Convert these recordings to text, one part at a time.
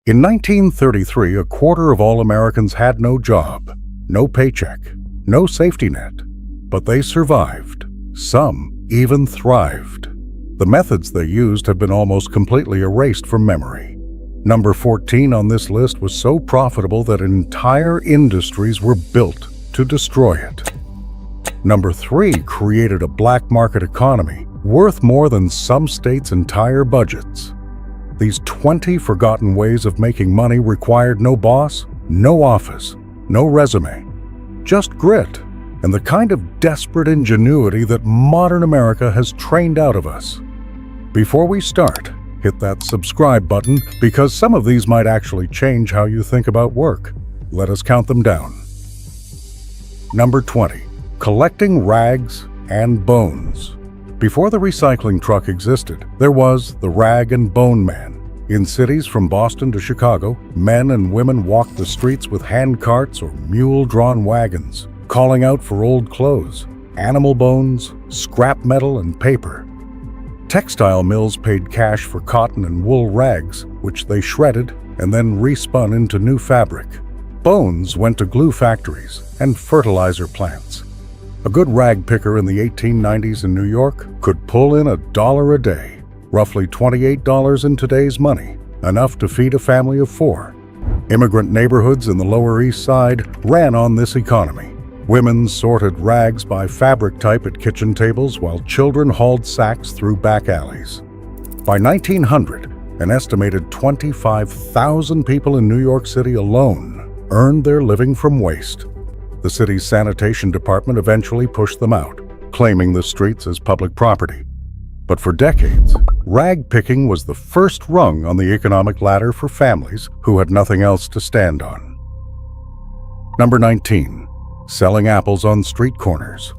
In 1933, a quarter of all Americans had no job, no paycheck, no safety net, but they survived. Some even thrived. The methods they used have been almost completely erased from memory. Number 14 on this list was so profitable that entire industries were built to destroy it. Number 3 created a black market economy worth more than some states' entire budgets. These 20 forgotten ways of making money required no boss, no office, no resume, just grit and the kind of desperate ingenuity that modern America has trained out of us. Before we start, hit that subscribe button because some of these might actually change how you think about work. Let us count them down. Number 20. Collecting rags and bones. Before the recycling truck existed, there was the rag and bone man. In cities from Boston to Chicago, men and women walked the streets with hand carts or mule-drawn wagons, calling out for old clothes, animal bones, scrap metal, and paper. Textile mills paid cash for cotton and wool rags, which they shredded and then respun into new fabric. Bones went to glue factories and fertilizer plants. A good rag picker in the 1890s in New York could pull in $1 a day, roughly $28 in today's money, enough to feed a family of 4. Immigrant neighborhoods in the Lower East Side ran on this economy. Women sorted rags by fabric type at kitchen tables while children hauled sacks through back alleys. By 1900, an estimated 25,000 people in New York City alone earned their living from waste. The city's sanitation department eventually pushed them out, claiming the streets as public property. But for decades, rag picking was the first rung on the economic ladder for families who had nothing else to stand on. Number 19. Selling apples on street corners.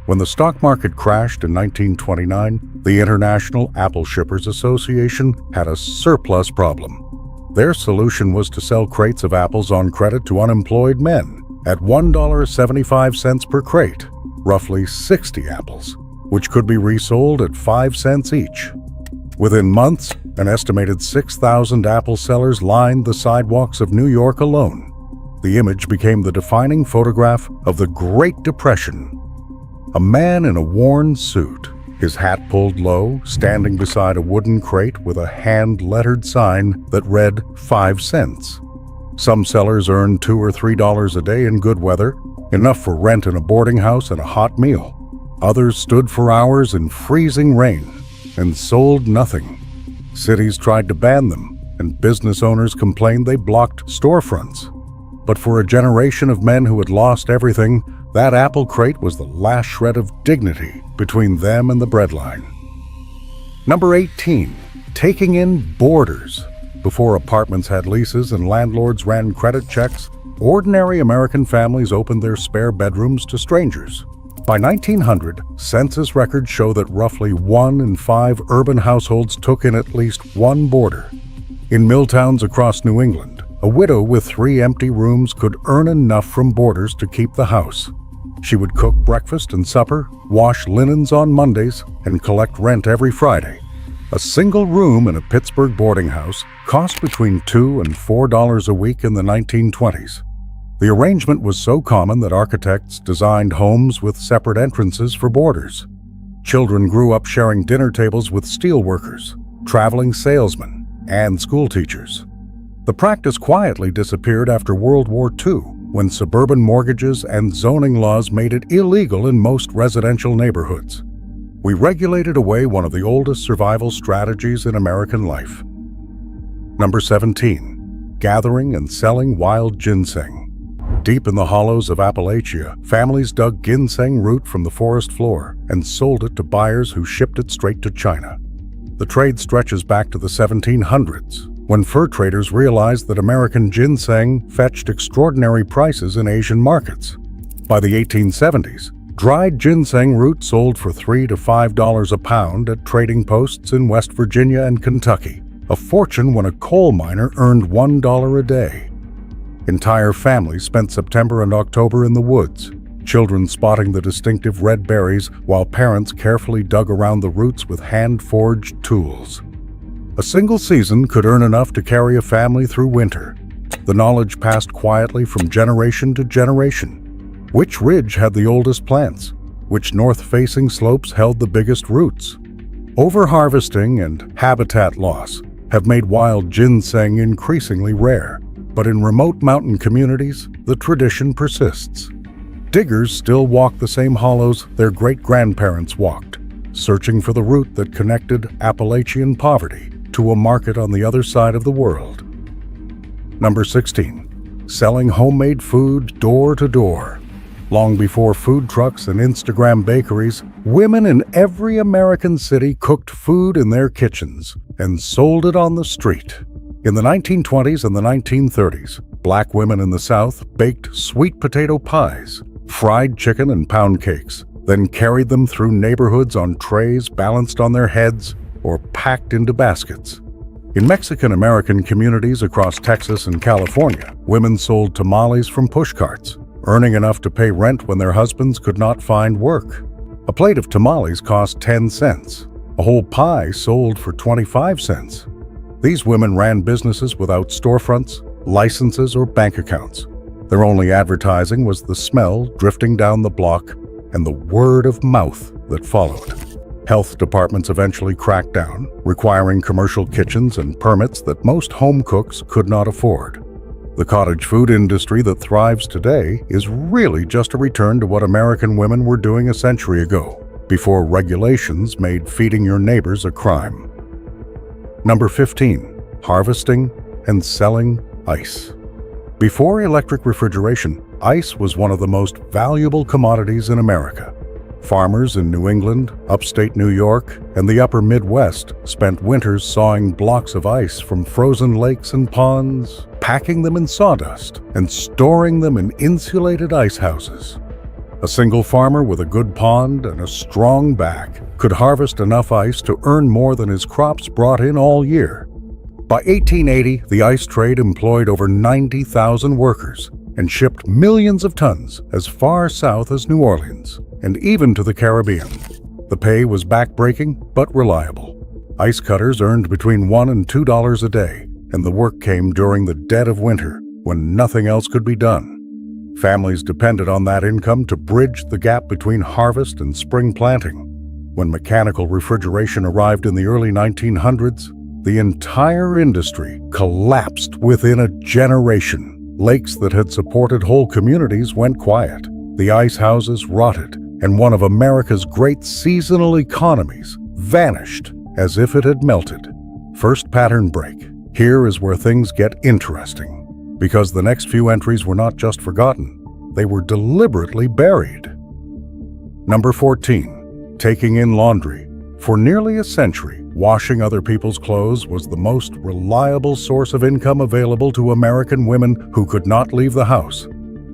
When the stock market crashed in 1929, the International Apple Shippers Association had a surplus problem. Their solution was to sell crates of apples on credit to unemployed men at $1.75 per crate, roughly 60 apples, which could be resold at 5 cents each. Within months, an estimated 6,000 apple sellers lined the sidewalks of New York alone. The image became the defining photograph of the Great Depression. A man in a worn suit, his hat pulled low, standing beside a wooden crate with a hand-lettered sign that read 5 cents. Some sellers earned $2 or $3 a day in good weather, enough for rent in a boarding house and a hot meal. Others stood for hours in freezing rain and sold nothing. Cities tried to ban them, and business owners complained they blocked storefronts. But for a generation of men who had lost everything, that apple crate was the last shred of dignity between them and the breadline. Number 18. Taking in boarders. Before apartments had leases and landlords ran credit checks, ordinary American families opened their spare bedrooms to strangers. By 1900, census records show that roughly 1 in 5 urban households took in at least one boarder. In mill towns across New England, a widow with 3 empty rooms could earn enough from boarders to keep the house. She would cook breakfast and supper, wash linens on Mondays, and collect rent every Friday. A single room in a Pittsburgh boarding house cost between $2 and $4 a week in the 1920s. The arrangement was so common that architects designed homes with separate entrances for boarders. Children grew up sharing dinner tables with steelworkers, traveling salesmen, and school teachers. The practice quietly disappeared after World War II, when suburban mortgages and zoning laws made it illegal in most residential neighborhoods. We regulated away one of the oldest survival strategies in American life. Number 17. Gathering and selling wild ginseng. Deep in the hollows of Appalachia, families dug ginseng root from the forest floor and sold it to buyers who shipped it straight to China. The trade stretches back to the 1700s, when fur traders realized that American ginseng fetched extraordinary prices in Asian markets. By the 1870s, dried ginseng root sold for $3 to $5 a pound at trading posts in West Virginia and Kentucky, a fortune when a coal miner earned $1 a day. Entire families spent September and October in the woods, children spotting the distinctive red berries while parents carefully dug around the roots with hand-forged tools. A single season could earn enough to carry a family through winter. The knowledge passed quietly from generation to generation. Which ridge had the oldest plants? Which north-facing slopes held the biggest roots? Overharvesting and habitat loss have made wild ginseng increasingly rare, but in remote mountain communities, the tradition persists. Diggers still walk the same hollows their great-grandparents walked, searching for the route that connected Appalachian poverty to a market on the other side of the world. Number 16. Selling homemade food door to door. Long before food trucks and Instagram bakeries, women in every American city cooked food in their kitchens and sold it on the street. In the 1920s and the 1930s, Black women in the South baked sweet potato pies, fried chicken and pound cakes, then carried them through neighborhoods on trays balanced on their heads or packed into baskets. In Mexican-American communities across Texas and California, women sold tamales from pushcarts, earning enough to pay rent when their husbands could not find work. A plate of tamales cost 10 cents. A whole pie sold for 25 cents. These women ran businesses without storefronts, licenses, or bank accounts. Their only advertising was the smell drifting down the block and the word of mouth that followed. Health departments eventually cracked down, requiring commercial kitchens and permits that most home cooks could not afford. The cottage food industry that thrives today is really just a return to what American women were doing a century ago, before regulations made feeding your neighbors a crime. Number 15. Harvesting and selling ice. Before electric refrigeration, ice was one of the most valuable commodities in America. Farmers in New England, upstate New York, and the upper Midwest spent winters sawing blocks of ice from frozen lakes and ponds, packing them in sawdust, and storing them in insulated ice houses. A single farmer with a good pond and a strong back could harvest enough ice to earn more than his crops brought in all year. By 1880, the ice trade employed over 90,000 workers and shipped millions of tons as far south as New Orleans, and even to the Caribbean. The pay was backbreaking but reliable. Ice cutters earned between $1 and $2 a day, and the work came during the dead of winter when nothing else could be done. Families depended on that income to bridge the gap between harvest and spring planting. When mechanical refrigeration arrived in the early 1900s, the entire industry collapsed within a generation. Lakes that had supported whole communities went quiet. The ice houses rotted, and one of America's great seasonal economies vanished as if it had melted. First pattern break. Here is where things get interesting, because the next few entries were not just forgotten, they were deliberately buried. Number 14. Taking in laundry. For nearly a century, washing other people's clothes was the most reliable source of income available to American women who could not leave the house.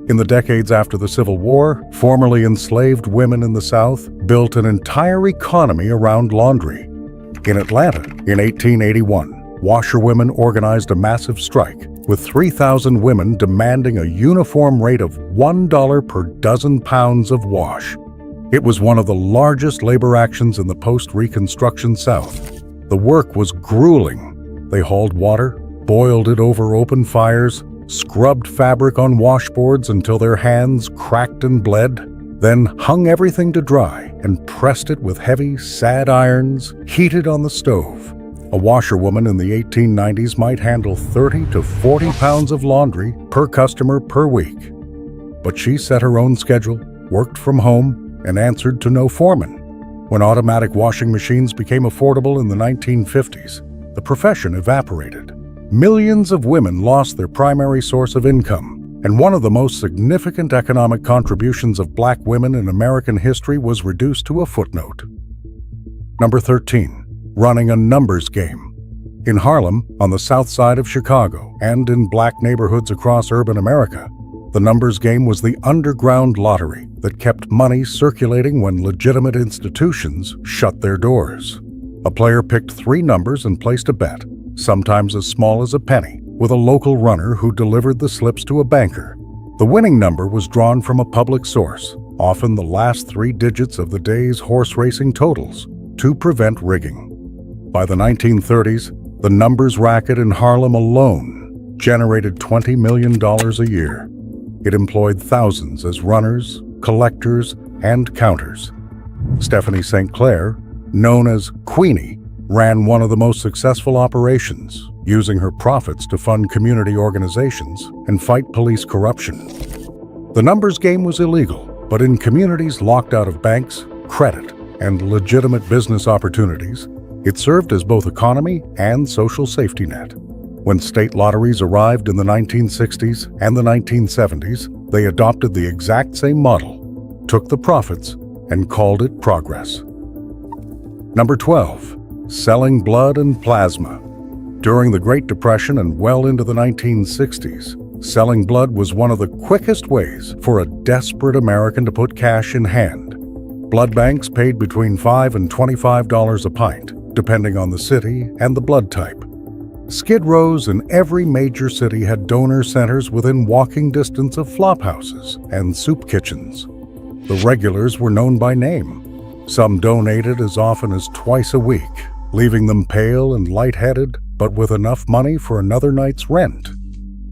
In the decades after the Civil War, formerly enslaved women in the South built an entire economy around laundry. In Atlanta, in 1881, washerwomen organized a massive strike, with 3,000 women demanding a uniform rate of $1 per dozen pounds of wash. It was one of the largest labor actions in the post-Reconstruction South. The work was grueling. They hauled water, boiled it over open fires, scrubbed fabric on washboards until their hands cracked and bled, then hung everything to dry and pressed it with heavy, sad irons heated on the stove. A washerwoman in the 1890s might handle 30 to 40 pounds of laundry per customer per week. But she set her own schedule, worked from home, and answered to no foreman. When automatic washing machines became affordable in the 1950s, the profession evaporated. Millions of women lost their primary source of income, and one of the most significant economic contributions of Black women in American history was reduced to a footnote. Number 13. Running a numbers game. In Harlem, on the south side of Chicago, and in Black neighborhoods across urban America, the numbers game was the underground lottery that kept money circulating when legitimate institutions shut their doors. A player picked 3 numbers and placed a bet, sometimes as small as a penny, with a local runner who delivered the slips to a banker. The winning number was drawn from a public source, often the last 3 digits of the day's horse racing totals, to prevent rigging. By the 1930s, The numbers racket in Harlem alone generated $20 million a year. It employed thousands as runners, collectors, and counters. Stephanie St. Clair, known as Queenie, ran one of the most successful operations, using her profits to fund community organizations and fight police corruption. The numbers game was illegal, but in communities locked out of banks, credit, and legitimate business opportunities, it served as both economy and social safety net. When state lotteries arrived in the 1960s and the 1970s, they adopted the exact same model, took the profits, and called it progress. Number 12. Selling blood and plasma. During the Great Depression and well into the 1960s, selling blood was one of the quickest ways for a desperate American to put cash in hand. Blood banks paid between $5 and $25 a pint, depending on the city and the blood type. Skid rows in every major city had donor centers within walking distance of flophouses and soup kitchens. The regulars were known by name. Some donated as often as twice a week, leaving them pale and lightheaded, but with enough money for another night's rent.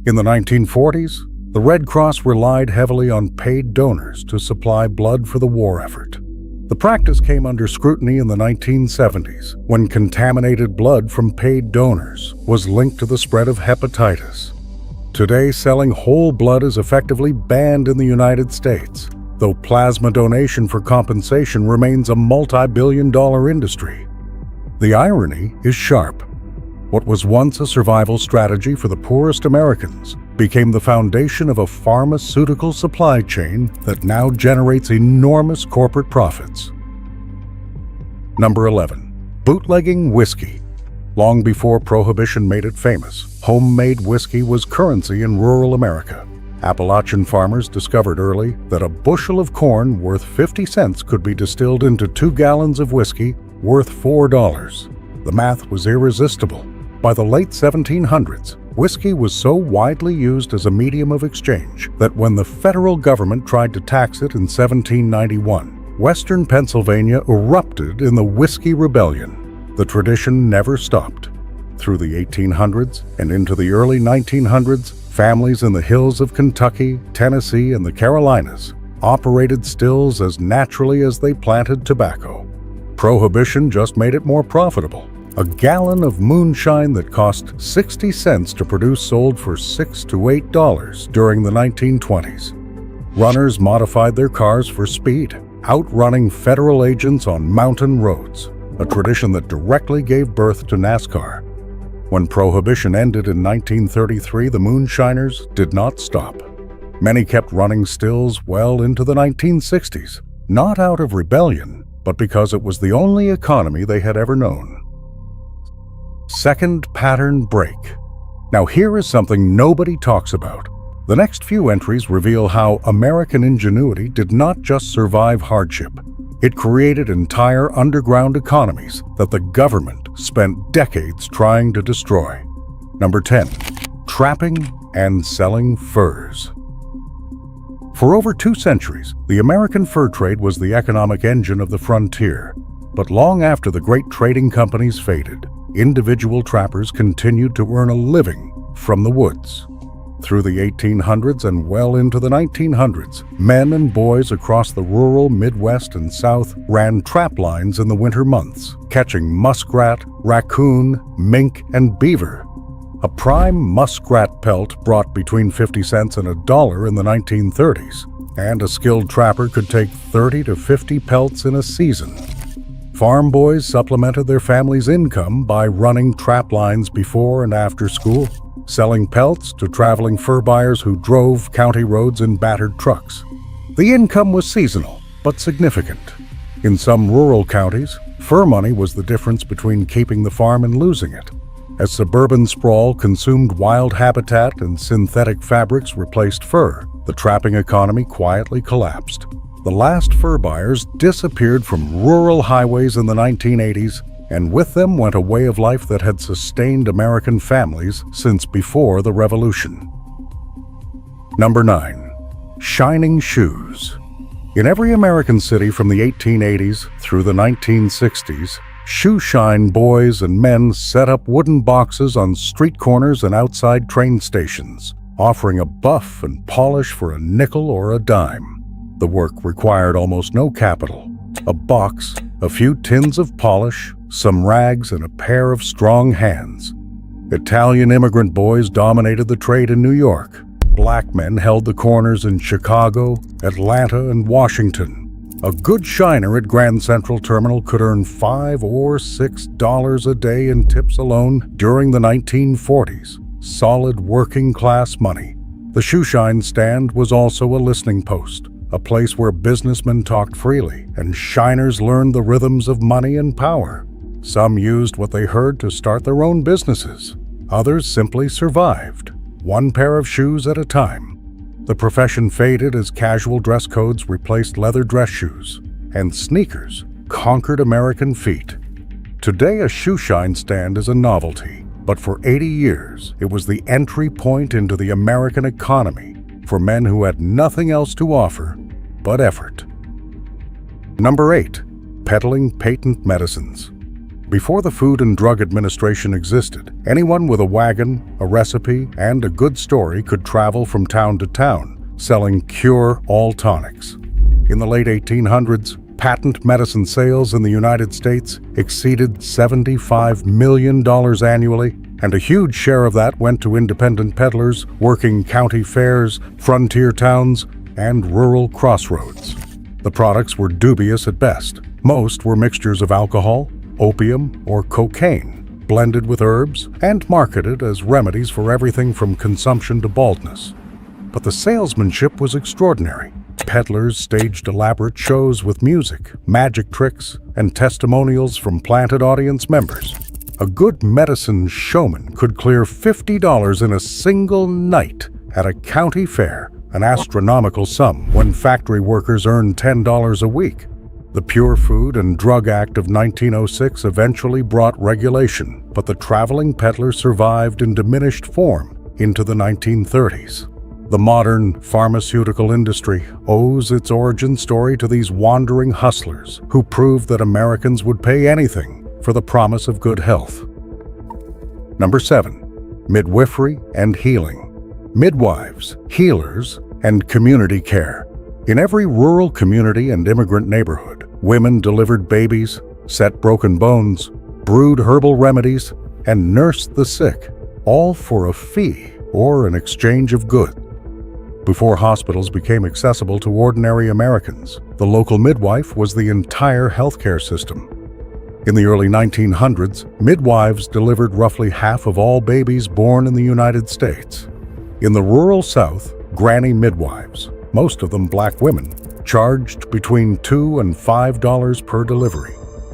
In the 1940s, the Red Cross relied heavily on paid donors to supply blood for the war effort. The practice came under scrutiny in the 1970s, when contaminated blood from paid donors was linked to the spread of hepatitis. Today, selling whole blood is effectively banned in the United States, though plasma donation for compensation remains a multi-billion-dollar industry. The irony is sharp. What was once a survival strategy for the poorest Americans became the foundation of a pharmaceutical supply chain that now generates enormous corporate profits. Number 11. Bootlegging whiskey. Long before Prohibition made it famous, homemade whiskey was currency in rural America. Appalachian farmers discovered early that a bushel of corn worth 50 cents could be distilled into 2 gallons of whiskey worth $4. The math was irresistible. By the late 1700s, whiskey was so widely used as a medium of exchange that when the federal government tried to tax it in 1791, Western Pennsylvania erupted in the Whiskey Rebellion. The tradition never stopped. Through the 1800s and into the early 1900s, families in the hills of Kentucky, Tennessee, and the Carolinas operated stills as naturally as they planted tobacco. Prohibition just made it more profitable. A gallon of moonshine that cost 60 cents to produce sold for $6 to $8 during the 1920s. Runners modified their cars for speed, outrunning federal agents on mountain roads, a tradition that directly gave birth to NASCAR. When Prohibition ended in 1933, the moonshiners did not stop. Many kept running stills well into the 1960s, not out of rebellion, but because it was the only economy they had ever known. Second pattern break. Now here is something nobody talks about. The next few entries reveal how American ingenuity did not just survive hardship. It created entire underground economies that the government spent decades trying to destroy. Number 10. Trapping and selling furs. For over 2 centuries, the American fur trade was the economic engine of the frontier. But long after the great trading companies faded, individual trappers continued to earn a living from the woods. Through the 1800s and well into the 1900s, men and boys across the rural Midwest and South ran trap lines in the winter months, catching muskrat, raccoon, mink, and beaver. A prime muskrat pelt brought between 50 cents and $1 in the 1930s, and a skilled trapper could take 30 to 50 pelts in a season. Farm boys supplemented their family's income by running trap lines before and after school, selling pelts to traveling fur buyers who drove county roads in battered trucks. The income was seasonal, but significant. In some rural counties, fur money was the difference between keeping the farm and losing it. As suburban sprawl consumed wild habitat and synthetic fabrics replaced fur, the trapping economy quietly collapsed. The last fur buyers disappeared from rural highways in the 1980s, and with them went a way of life that had sustained American families since before the Revolution. Number 9. Shining shoes. In every American city from the 1880s through the 1960s, Shoeshine boys and men set up wooden boxes on street corners and outside train stations, offering a buff and polish for a nickel or a dime. The work required almost no capital. A box, a few tins of polish, some rags, and a pair of strong hands. Italian immigrant boys dominated the trade in New York. Black men held the corners in Chicago, Atlanta, and Washington. A good shiner at Grand Central Terminal could earn $5 or $6 a day in tips alone during the 1940s. Solid working-class money. The shoeshine stand was also a listening post, a place where businessmen talked freely and shiners learned the rhythms of money and power. Some used what they heard to start their own businesses. Others simply survived, one pair of shoes at a time. The profession faded as casual dress codes replaced leather dress shoes, and sneakers conquered American feet. Today, a shoeshine stand is a novelty, but for 80 years, it was the entry point into the American economy for men who had nothing else to offer but effort. Number 8. Peddling patent medicines. Before the Food and Drug Administration existed, anyone with a wagon, a recipe, and a good story could travel from town to town, selling cure-all tonics. In the late 1800s, patent medicine sales in the United States exceeded $75 million annually, and a huge share of that went to independent peddlers working county fairs, frontier towns, and rural crossroads. The products were dubious at best. Most were mixtures of alcohol, opium, or cocaine, blended with herbs and marketed as remedies for everything from consumption to baldness. But the salesmanship was extraordinary. Peddlers staged elaborate shows with music, magic tricks, and testimonials from planted audience members. A good medicine showman could clear $50 in a single night at a county fair, an astronomical sum when factory workers earned $10 a week. The Pure Food and Drug Act of 1906 eventually brought regulation, but the traveling peddler survived in diminished form into the 1930s. The modern pharmaceutical industry owes its origin story to these wandering hustlers who proved that Americans would pay anything for the promise of good health. Number 7. Midwifery and healing. Midwives, healers, and community care. In every rural community and immigrant neighborhood, women delivered babies, set broken bones, brewed herbal remedies, and nursed the sick, all for a fee or an exchange of goods. Before hospitals became accessible to ordinary Americans, the local midwife was the entire healthcare system. In the early 1900s, midwives delivered roughly half of all babies born in the United States. In the rural South, granny midwives, most of them black women, charged between $2 and $5 per delivery,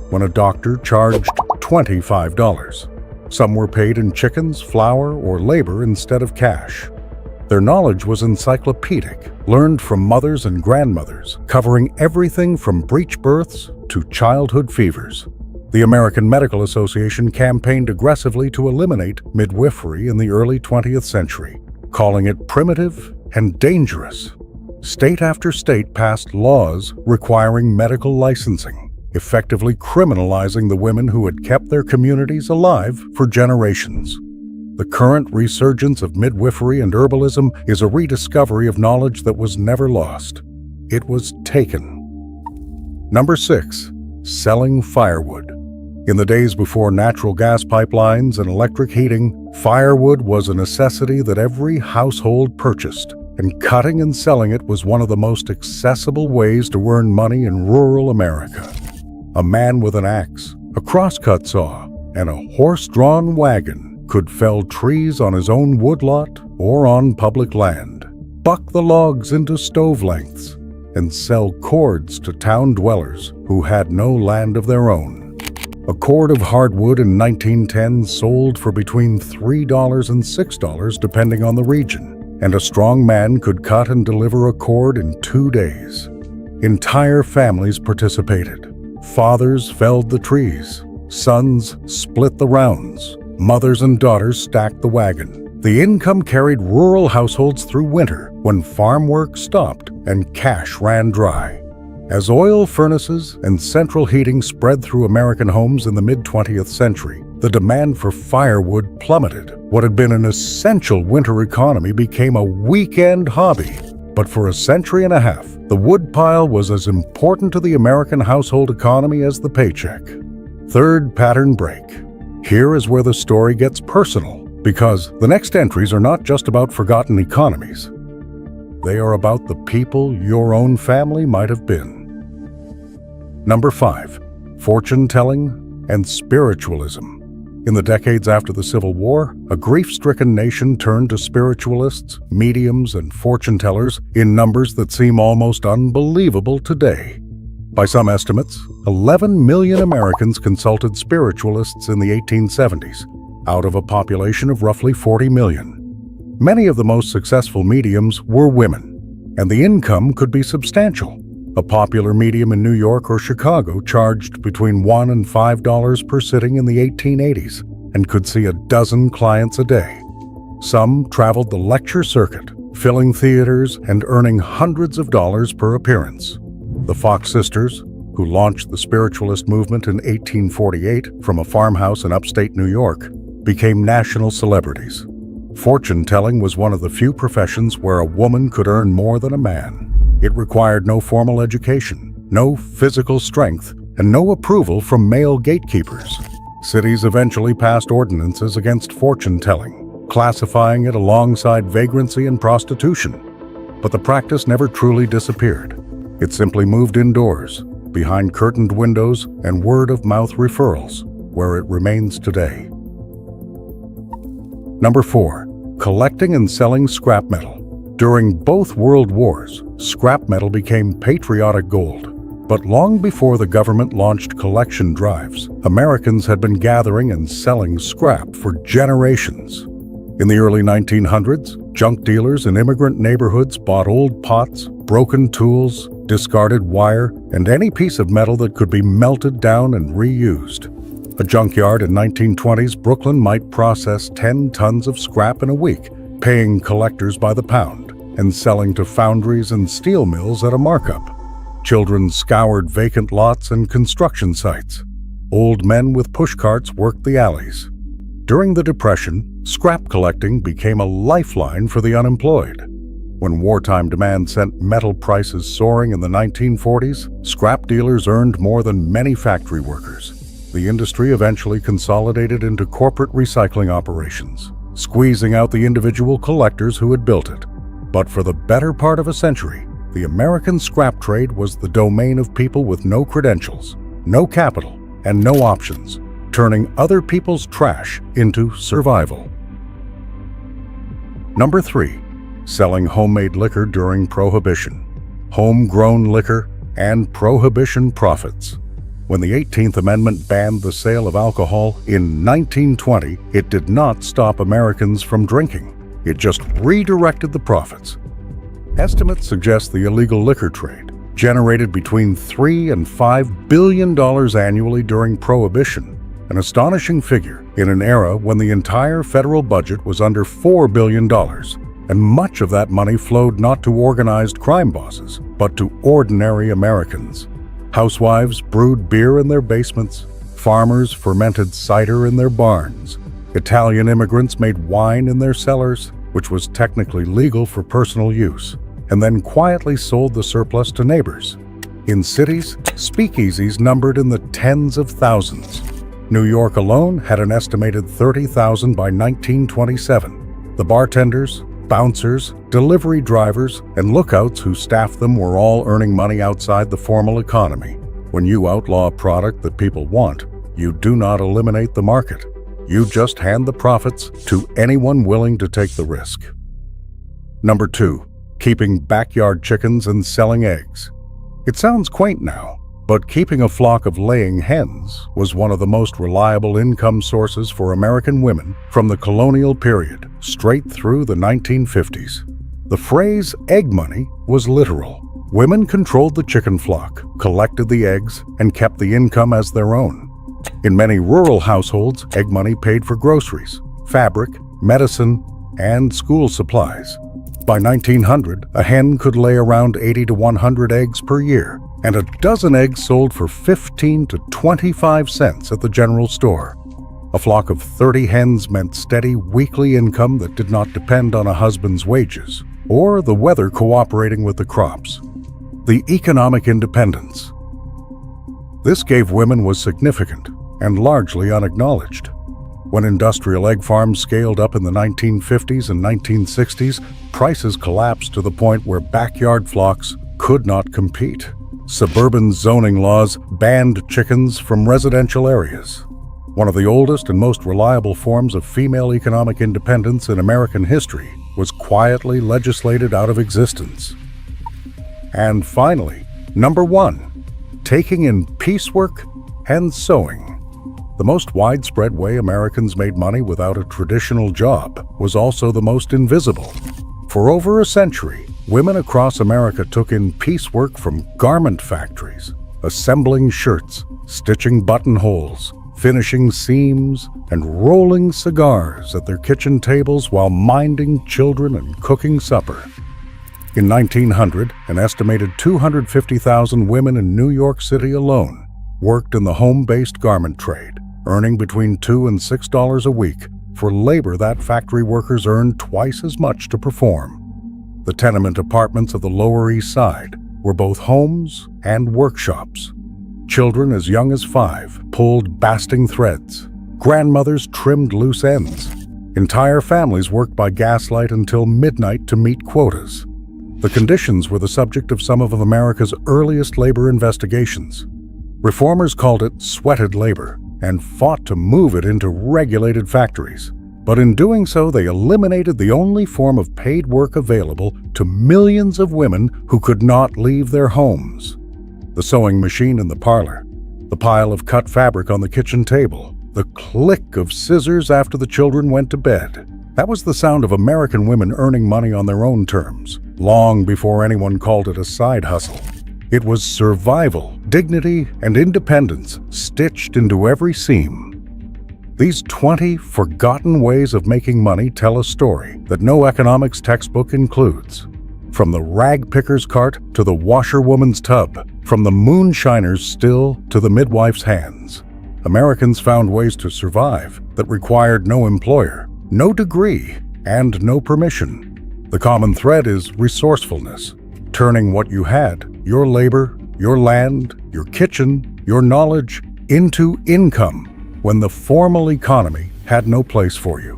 when a doctor charged $25. Some were paid in chickens, flour, or labor instead of cash. Their knowledge was encyclopedic, learned from mothers and grandmothers, covering everything from breech births to childhood fevers. The American Medical Association campaigned aggressively to eliminate midwifery in the early 20th century, calling it primitive and dangerous. State after state passed laws requiring medical licensing, effectively criminalizing the women who had kept their communities alive for generations. The current resurgence of midwifery and herbalism is a rediscovery of knowledge that was never lost. It was taken. Number 6. Selling firewood. In the days before natural gas pipelines and electric heating, firewood was a necessity that every household purchased, and cutting and selling it was one of the most accessible ways to earn money in rural America. A man with an axe, a crosscut saw, and a horse-drawn wagon could fell trees on his own woodlot or on public land, buck the logs into stove lengths, and sell cords to town dwellers who had no land of their own. A cord of hardwood in 1910 sold for between $3 and $6 depending on the region, and a strong man could cut and deliver a cord in 2 days. Entire families participated. Fathers felled the trees, sons split the rounds, mothers and daughters stacked the wagon. The income carried rural households through winter when farm work stopped and cash ran dry. As oil furnaces and central heating spread through American homes in the mid-20th century, the demand for firewood plummeted. What had been an essential winter economy became a weekend hobby. But for a century and a half, the woodpile was as important to the American household economy as the paycheck. Third pattern break. Here is where the story gets personal, because the next entries are not just about forgotten economies. They are about the people your own family might have been. Number 5. Fortune-telling and spiritualism. In the decades after the Civil War, a grief-stricken nation turned to spiritualists, mediums, and fortune-tellers in numbers that seem almost unbelievable today. By some estimates, 11 million Americans consulted spiritualists in the 1870s, out of a population of roughly 40 million. Many of the most successful mediums were women, and the income could be substantial. A popular medium in New York or Chicago charged between $1 and $5 per sitting in the 1880s and could see a dozen clients a day. Some traveled the lecture circuit, filling theaters and earning hundreds of dollars per appearance. The Fox sisters, who launched the spiritualist movement in 1848 from a farmhouse in upstate New York, became national celebrities. Fortune-telling was one of the few professions where a woman could earn more than a man. It required no formal education, no physical strength, and no approval from male gatekeepers. Cities eventually passed ordinances against fortune-telling, classifying it alongside vagrancy and prostitution. But the practice never truly disappeared. It simply moved indoors, behind curtained windows and word-of-mouth referrals, where it remains today. Number 4. Collecting and selling scrap metal. During both world wars, scrap metal became patriotic gold. But long before the government launched collection drives, Americans had been gathering and selling scrap for generations. In the early 1900s, junk dealers in immigrant neighborhoods bought old pots, broken tools, discarded wire, and any piece of metal that could be melted down and reused. A junkyard in 1920s Brooklyn might process 10 tons of scrap in a week, paying collectors by the pound and selling to foundries and steel mills at a markup. Children scoured vacant lots and construction sites. Old men with pushcarts worked the alleys. During the Depression, scrap collecting became a lifeline for the unemployed. When wartime demand sent metal prices soaring in the 1940s, scrap dealers earned more than many factory workers. The industry eventually consolidated into corporate recycling operations, squeezing out the individual collectors who had built it. But for the better part of a century, the American scrap trade was the domain of people with no credentials, no capital, and no options, turning other people's trash into survival. Number 3. Selling homemade liquor during Prohibition. Homegrown liquor and Prohibition profits. When the 18th Amendment banned the sale of alcohol in 1920, it did not stop Americans from drinking. It just redirected the profits. Estimates suggest the illegal liquor trade generated between $3 and $5 billion annually during Prohibition, an astonishing figure in an era when the entire federal budget was under $4 billion, and much of that money flowed not to organized crime bosses, but to ordinary Americans. Housewives brewed beer in their basements, farmers fermented cider in their barns, Italian immigrants made wine in their cellars, which was technically legal for personal use, and then quietly sold the surplus to neighbors. In cities, speakeasies numbered in the tens of thousands. New York alone had an estimated 30,000 by 1927. The bartenders, bouncers, delivery drivers, and lookouts who staffed them were all earning money outside the formal economy. When you outlaw a product that people want, you do not eliminate the market. You just hand the profits to anyone willing to take the risk. Number 2. Keeping backyard chickens and selling eggs. It sounds quaint now, but keeping a flock of laying hens was one of the most reliable income sources for American women from the colonial period straight through the 1950s. The phrase egg money was literal. Women controlled the chicken flock, collected the eggs, and kept the income as their own. In many rural households, egg money paid for groceries, fabric, medicine, and school supplies. By 1900, a hen could lay around 80 to 100 eggs per year, and a dozen eggs sold for 15 to 25 cents at the general store. A flock of 30 hens meant steady weekly income that did not depend on a husband's wages or the weather cooperating with the crops. The economic independence. This gave women was significant and largely unacknowledged. When industrial egg farms scaled up in the 1950s and 1960s, prices collapsed to the point where backyard flocks could not compete. Suburban zoning laws banned chickens from residential areas. One of the oldest and most reliable forms of female economic independence in American history was quietly legislated out of existence. And finally, number 1, taking in piecework and sewing. The most widespread way Americans made money without a traditional job was also the most invisible. For over a century, women across America took in piecework from garment factories, assembling shirts, stitching buttonholes, finishing seams, and rolling cigars at their kitchen tables while minding children and cooking supper. In 1900, an estimated 250,000 women in New York City alone worked in the home-based garment trade, earning between $2 and $6 a week for labor that factory workers earned twice as much to perform. The tenement apartments of the Lower East Side were both homes and workshops. Children as young as 5 pulled basting threads. Grandmothers trimmed loose ends. Entire families worked by gaslight until midnight to meet quotas. The conditions were the subject of some of America's earliest labor investigations. Reformers called it sweated labor and fought to move it into regulated factories. But in doing so, they eliminated the only form of paid work available to millions of women who could not leave their homes. The sewing machine in the parlor, the pile of cut fabric on the kitchen table, the click of scissors after the children went to bed. That was the sound of American women earning money on their own terms, long before anyone called it a side hustle. It was survival, dignity, and independence stitched into every seam. These 20 forgotten ways of making money tell a story that no economics textbook includes. From the rag picker's cart to the washerwoman's tub, from the moonshiner's still to the midwife's hands, Americans found ways to survive that required no employer, no degree, and no permission. The common thread is resourcefulness, turning what you had, your labor, your land, your kitchen, your knowledge, into income when the formal economy had no place for you.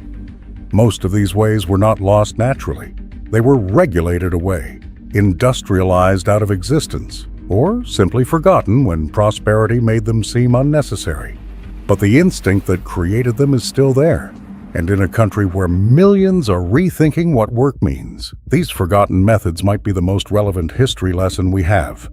Most of these ways were not lost naturally. They were regulated away, industrialized out of existence, or simply forgotten when prosperity made them seem unnecessary. But the instinct that created them is still there. And in a country where millions are rethinking what work means, these forgotten methods might be the most relevant history lesson we have.